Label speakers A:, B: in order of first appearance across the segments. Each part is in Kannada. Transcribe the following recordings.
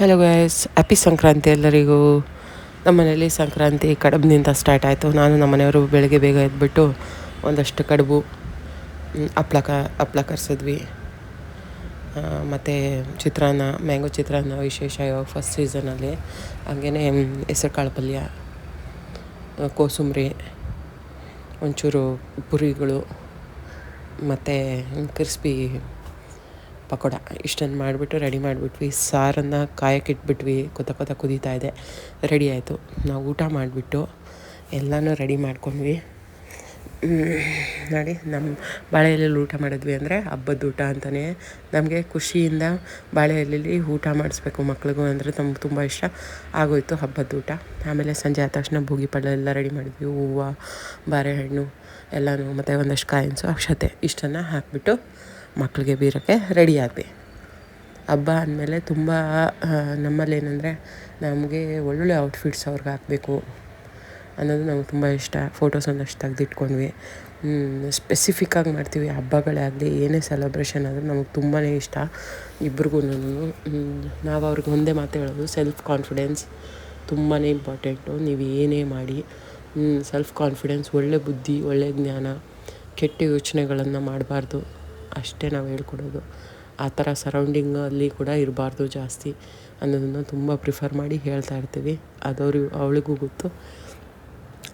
A: ಹಲೋ ಗೈಸ್, ಹ್ಯಾಪಿ ಸಂಕ್ರಾಂತಿ ಎಲ್ಲರಿಗೂ. ನಮ್ಮ ಮನೇಲಿ ಸಂಕ್ರಾಂತಿ ಕಡುಬಿನಿಂದ ಸ್ಟಾರ್ಟ್ ಆಯಿತು. ನಾನು ನಮ್ಮ ಮನೆಯವರು ಬೆಳಗ್ಗೆ ಬೇಗ ಎದ್ಬಿಟ್ಟು ಒಂದಷ್ಟು ಕಡುಬು, ಹಪ್ಳ ಕರ್ಸಿದ್ವಿ. ಮತ್ತು ಚಿತ್ರಾನ್ನ, ಮ್ಯಾಂಗೋ ಚಿತ್ರಾನ್ನ ವಿಶೇಷ ಇವಾಗ ಫಸ್ಟ್ ಸೀಸನಲ್ಲಿ. ಹಾಗೇ ಹೆಸರು ಕಾಳು ಪಲ್ಯ, ಕೋಸಂಬರಿ, ಒಂಚೂರು ಪುರಿಗಳು ಮತ್ತು ಕ್ರಿಸ್ಪಿ ಪಕೋಡ ಇಷ್ಟನ್ನು ಮಾಡಿಬಿಟ್ಟು ರೆಡಿ ಮಾಡಿಬಿಟ್ವಿ. ಸಾರನ್ನು ಕಾಯಕ್ಕಿಟ್ಬಿಟ್ವಿ. ಕೊತ ಕುದೀತಾ ಇದೆ, ರೆಡಿ ಆಯಿತು. ನಾವು ಊಟ ಮಾಡಿಬಿಟ್ಟು ಎಲ್ಲನೂ ರೆಡಿ ಮಾಡ್ಕೊಂಡ್ವಿ. ನೋಡಿ, ನಮ್ಮ ಬಾಳೆ ಎಲೆಯಲ್ಲಿ ಊಟ ಮಾಡಿದ್ವಿ ಅಂದರೆ ಹಬ್ಬದ ಊಟ ಅಂತಲೇ. ನಮಗೆ ಖುಷಿಯಿಂದ ಬಾಳೆ ಎಲೆಯಲ್ಲಿ ಊಟ ಮಾಡಿಸ್ಬೇಕು ಮಕ್ಳಿಗೂ ಅಂದರೆ ನಮ್ಗೆ ತುಂಬ ಇಷ್ಟ. ಆಗೋಯಿತು ಹಬ್ಬದ ಊಟ. ಆಮೇಲೆ ಸಂಜೆ ಆದ ತಕ್ಷಣ ಭೋಗಿ ಪಳ್ಳ ಎಲ್ಲ ರೆಡಿ ಮಾಡಿದ್ವಿ. ಹೂವು, ಬಾಳೆಹಣ್ಣು ಎಲ್ಲನೂ, ಮತ್ತು ಒಂದಷ್ಟು ಕಾಯಿನ್ಸು, ಅಕ್ಷತೆ ಇಷ್ಟನ್ನು ಹಾಕಿಬಿಟ್ಟು ಮಕ್ಕಳಿಗೆ ಬೀರೋಕ್ಕೆ ರೆಡಿ ಆದ್ವಿ. ಹಬ್ಬ ಅಂದಮೇಲೆ ತುಂಬ ನಮ್ಮಲ್ಲಿ ಏನಂದರೆ ನಮಗೆ ಒಳ್ಳೊಳ್ಳೆ ಔಟ್ಫಿಟ್ಸ್ ಅವ್ರಿಗೆ ಹಾಕಬೇಕು ಅನ್ನೋದು ನಮ್ಗೆ ತುಂಬ ಇಷ್ಟ. ಫೋಟೋಸ್ ಒಂದಷ್ಟು ತೆಗೆದಿಟ್ಕೊಂಡ್ವಿ. ಸ್ಪೆಸಿಫಿಕ್ಕಾಗಿ ಮಾಡ್ತೀವಿ. ಹಬ್ಬಗಳೇ ಆಗಲಿ, ಏನೇ ಸೆಲೆಬ್ರೇಷನ್ ಆದರೂ ನಮಗೆ ತುಂಬಾ ಇಷ್ಟ ಇಬ್ರಿಗೂ. ನಾವು ಅವ್ರಿಗೆ ಒಂದೇ ಮಾತು ಹೇಳೋದು, ಸೆಲ್ಫ್ ಕಾನ್ಫಿಡೆನ್ಸ್ ತುಂಬಾ ಇಂಪಾರ್ಟೆಂಟು. ನೀವು ಏನೇ ಮಾಡಿ ಸೆಲ್ಫ್ ಕಾನ್ಫಿಡೆನ್ಸ್, ಒಳ್ಳೆ ಬುದ್ಧಿ, ಒಳ್ಳೆ ಜ್ಞಾನ, ಕೆಟ್ಟ ಯೋಚನೆಗಳನ್ನು ಮಾಡಬಾರ್ದು ಅಷ್ಟೇ ನಾವು ಹೇಳ್ಕೊಡೋದು. ಆ ಥರ ಸರೌಂಡಿಂಗಲ್ಲಿ ಕೂಡ ಇರಬಾರ್ದು ಜಾಸ್ತಿ ಅನ್ನೋದನ್ನು ತುಂಬ ಪ್ರಿಫರ್ ಮಾಡಿ ಹೇಳ್ತಾ ಇರ್ತೀವಿ. ಅವಳಿಗೂ ಗೊತ್ತು.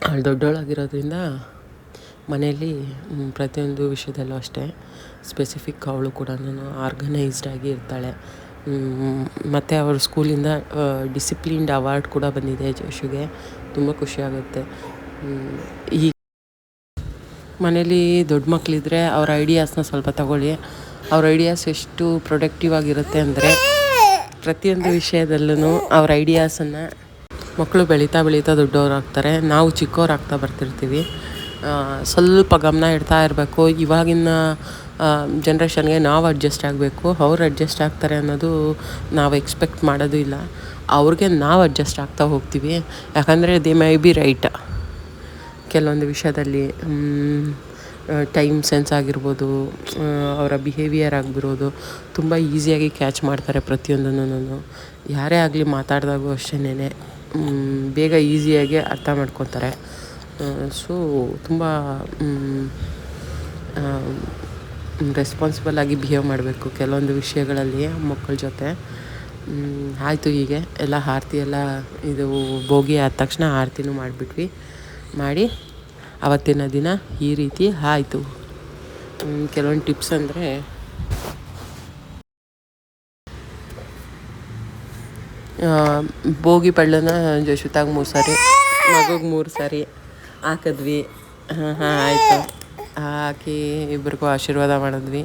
A: ಅವಳು ದೊಡ್ಡವಳಾಗಿರೋದ್ರಿಂದ ಮನೆಯಲ್ಲಿ ಪ್ರತಿಯೊಂದು ವಿಷಯದಲ್ಲೂ ಅಷ್ಟೇ ಸ್ಪೆಸಿಫಿಕ್. ಅವಳು ಕೂಡ ಆರ್ಗನೈಸ್ಡಾಗಿ ಇರ್ತಾಳೆ. ಮತ್ತು ಅವ್ರ ಸ್ಕೂಲಿಂದ ಡಿಸಿಪ್ಲಿನ್ಡ್ ಅವಾರ್ಡ್ ಕೂಡ ಬಂದಿದೆ ಜೋಶುಗೆ. ತುಂಬ ಖುಷಿಯಾಗುತ್ತೆ. ಈ ಮನೇಲಿ ದೊಡ್ಡ ಮಕ್ಕಳಿದ್ರೆ ಅವ್ರ ಐಡಿಯಾಸ್ನ ಸ್ವಲ್ಪ ತಗೊಳ್ಳಿ. ಅವ್ರ ಐಡಿಯಾಸ್ ಎಷ್ಟು ಪ್ರೊಡಕ್ಟಿವ್ ಆಗಿರುತ್ತೆ ಅಂದರೆ ಪ್ರತಿಯೊಂದು ವಿಷಯದಲ್ಲೂ ಅವ್ರ ಐಡಿಯಾಸನ್ನು ಮಕ್ಕಳು ಬೆಳೀತಾ ದೊಡ್ಡವರಾಗ್ತಾರೆ. ನಾವು ಚಿಕ್ಕವರಾಗ್ತಾ ಬರ್ತಿರ್ತೀವಿ. ಸ್ವಲ್ಪ ಗಮನ ಇಡ್ತಾ ಇರಬೇಕು. ಇವಾಗಿನ ಜನ್ರೇಷನ್ಗೆ ನಾವು ಅಡ್ಜಸ್ಟ್ ಆಗಬೇಕು. ಅವ್ರು ಅಡ್ಜಸ್ಟ್ ಆಗ್ತಾರೆ ಅನ್ನೋದು ನಾವು ಎಕ್ಸ್ಪೆಕ್ಟ್ ಮಾಡೋದು ಇಲ್ಲ. ಅವ್ರಿಗೆ ನಾವು ಅಡ್ಜಸ್ಟ್ ಆಗ್ತಾ ಹೋಗ್ತೀವಿ. ಯಾಕಂದರೆ ದೇ ಮೈ ಬಿ ರೈಟ್ ಕೆಲವೊಂದು ವಿಷಯದಲ್ಲಿ. ಟೈಮ್ ಸೆನ್ಸ್ ಆಗಿರ್ಬೋದು, ಅವರ ಬಿಹೇವಿಯರ್ ಆಗಿರ್ಬೋದು, ತುಂಬ ಈಸಿಯಾಗಿ ಕ್ಯಾಚ್ ಮಾಡ್ತಾರೆ ಪ್ರತಿಯೊಂದನ್ನು. ಯಾರೇ ಆಗಲಿ ಮಾತಾಡಿದಾಗೂ ಅಷ್ಟೇನೆ ಬೇಗ ಈಸಿಯಾಗಿ ಅರ್ಥ ಮಾಡ್ಕೊತಾರೆ. ಸೊ ತುಂಬ ರೆಸ್ಪಾನ್ಸಿಬಲ್ ಆಗಿ ಬಿಹೇವ್ ಮಾಡಬೇಕು ಕೆಲವೊಂದು ವಿಷಯಗಳಲ್ಲಿ ಮಕ್ಕಳ ಜೊತೆ. ಆಯಿತು, ಹೀಗೆ ಎಲ್ಲ ಆರತಿ ಎಲ್ಲ ಇದು ಭೋಗಿ ಆದ ತಕ್ಷಣ ಆರತಿನೂ ಮಾಡಿಬಿಟ್ವಿ. ಮಾಡಿ ಆವತ್ತಿನ ದಿನ ಈ ರೀತಿ ಆಯಿತು. ಕೆಲವೊಂದು ಟಿಪ್ಸ್ ಅಂದರೆ, ಭೋಗಿ ಪಳ್ಳನ ಜೋಶುತಾಗ 3 ಸಾರಿ, ಮಗುಗೆ 3 ಸಾರಿ ಹಾಕಿದ್ವಿ. ಆಯಿತು, ಹಾಕಿ ಇಬ್ರಿಗೂ ಆಶೀರ್ವಾದ ಮಾಡಿದ್ವಿ.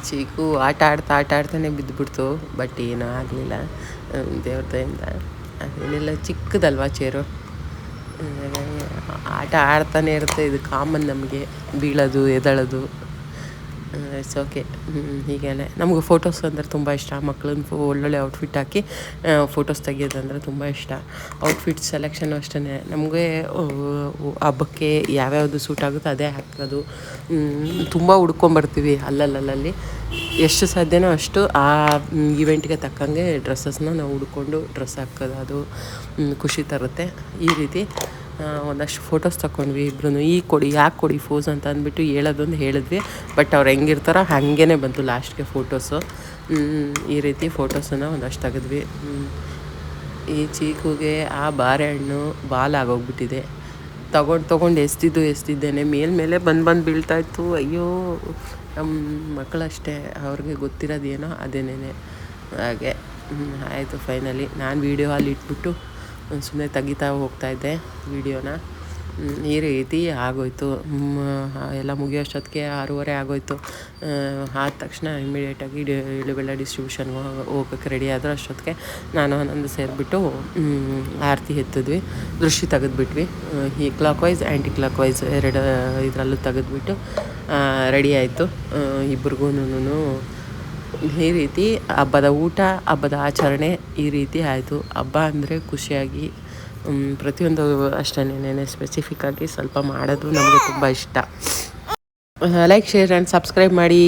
A: ಚೀಕು ಆಟ ಆಡ್ತಾನೆ ಬಿದ್ದುಬಿಡ್ತು. ಬಟ್ ಏನೂ ಆಗಲಿಲ್ಲ ದೇವ್ರ ದಯಿಂದ. ಅದೇನೆಲ್ಲ ಚಿಕ್ಕದಲ್ವಾ ಚೇರು, ಆಟ ಆಡ್ತಾನೆ ಇರುತ್ತೆ. ಇದು ಕಾಮನ್ ನಮಗೆ, ಬೀಳೋದು ಎದಳೋದು. It's okay. ಹೀಗೇ ನಮಗೂ ಫೋಟೋಸ್ ಅಂದರೆ ತುಂಬ ಇಷ್ಟ. ಮಕ್ಕಳನ್ನ ಒಳ್ಳೊಳ್ಳೆ ಔಟ್ಫಿಟ್ ಹಾಕಿ ಫೋಟೋಸ್ ತೆಗಿಯೋದಂದರೆ ತುಂಬ ಇಷ್ಟ. ಔಟ್ಫಿಟ್ ಸೆಲೆಕ್ಷನು ಅಷ್ಟೇ. ನಮಗೆ ಹಬ್ಬಕ್ಕೆ ಯಾವ್ಯಾವುದು ಸೂಟ್ ಆಗುತ್ತೋ ಅದೇ ಹಾಕೋದು. ತುಂಬ ಹುಡ್ಕೊಂಬರ್ತೀವಿ ಅಲ್ಲಲ್ಲಿ. ಎಷ್ಟು ಸಾಧ್ಯನೋ ಅಷ್ಟು ಆ ಇವೆಂಟ್ಗೆ ತಕ್ಕಂಗೆ ಡ್ರೆಸ್ಸಸ್ನ ನಾವು ಹುಡ್ಕೊಂಡು ಡ್ರೆಸ್ ಹಾಕೋದು, ಅದು ಖುಷಿ ತರುತ್ತೆ. ಈ ರೀತಿ ಒಂದಷ್ಟು ಫೋಟೋಸ್ ತಗೊಂಡ್ವಿ ಇಬ್ರು. ಯಾಕೆ ಕೊಡಿ ಫೋಸ್ ಅಂತ ಅಂದ್ಬಿಟ್ಟು ಹೇಳೋದೊಂದು ಹೇಳಿದ್ವಿ. ಬಟ್ ಅವ್ರು ಹೆಂಗಿರ್ತಾರೋ ಹಾಗೇ ಬಂತು ಲಾಸ್ಟ್ಗೆ ಫೋಟೋಸು. ಈ ರೀತಿ ಫೋಟೋಸನ್ನು ಒಂದಷ್ಟು ತೆಗೆದ್ವಿ. ಈ ಚೀಕುಗೆ ಆ ಬಾರೆಹಣ್ಣು ಬಾಲಾಗೋಗ್ಬಿಟ್ಟಿದೆ. ತೊಗೊಂಡು ಎಸ್ತಿದ್ದೇನೆ ಮೇಲೆ ಬಂದು ಬೀಳ್ತಾಯಿತ್ತು. ಅಯ್ಯೋ, ನಮ್ಮ ಮಕ್ಕಳಷ್ಟೇ, ಅವ್ರಿಗೆ ಗೊತ್ತಿರೋದೇನೋ ಅದೇನೇ. ಹಾಗೆ ಆಯಿತು. ಫೈನಲಿ ನಾನು ವೀಡಿಯೋ ಅಲ್ಲಿ ಇಟ್ಬಿಟ್ಟು ಸುಮ್ಮನೆ ತೆಗಿತಾ ಹೋಗ್ತಾಯಿದ್ದೆ ವೀಡಿಯೋನ. ಈ ರೀತಿ ಆಗೋಯ್ತು. ಎಲ್ಲ ಮುಗಿಯೋಷ್ಟೊತ್ತಿಗೆ 6:30 ಆಗೋಯ್ತು. ಆದ ತಕ್ಷಣ ಇಮ್ಮಿಡಿಯೇಟಾಗಿ ಇಳುಬೆಲ್ಲ ಡಿಸ್ಟ್ರಿಬ್ಯೂಷನ್ಗೆ ಹೋಗೋಕ್ಕೆ ರೆಡಿ ಆದರೂ ಅಷ್ಟೊತ್ತಿಗೆ ನಾನು ಆನಂದ ಸೇರಿಬಿಟ್ಟು ಆರತಿ ಎತ್ತಿದ್ವಿ. ದೃಷ್ಟಿ ತೆಗೆದ್ಬಿಟ್ವಿ. ಈ clockwise anticlockwise ಇದರಲ್ಲೂ ತೆಗೆದ್ಬಿಟ್ಟು ರೆಡಿ ಆಯಿತು. ಇಬ್ರಿಗೂ ಈ ರೀತಿ ಹಬ್ಬದ ಊಟ, ಹಬ್ಬದ ಆಚರಣೆ ಈ ರೀತಿ ಆಯಿತು. ಹಬ್ಬ ಅಂದರೆ ಖುಷಿಯಾಗಿ ಪ್ರತಿಯೊಂದು ಅಷ್ಟೇನೆ ಸ್ಪೆಸಿಫಿಕ್ಕಾಗಿ ಸ್ವಲ್ಪ ಮಾಡೋದು ನಮಗೆ ತುಂಬ ಇಷ್ಟ. ಲೈಕ್, ಶೇರ್ ಆ್ಯಂಡ್ ಸಬ್ಸ್ಕ್ರೈಬ್ ಮಾಡಿ.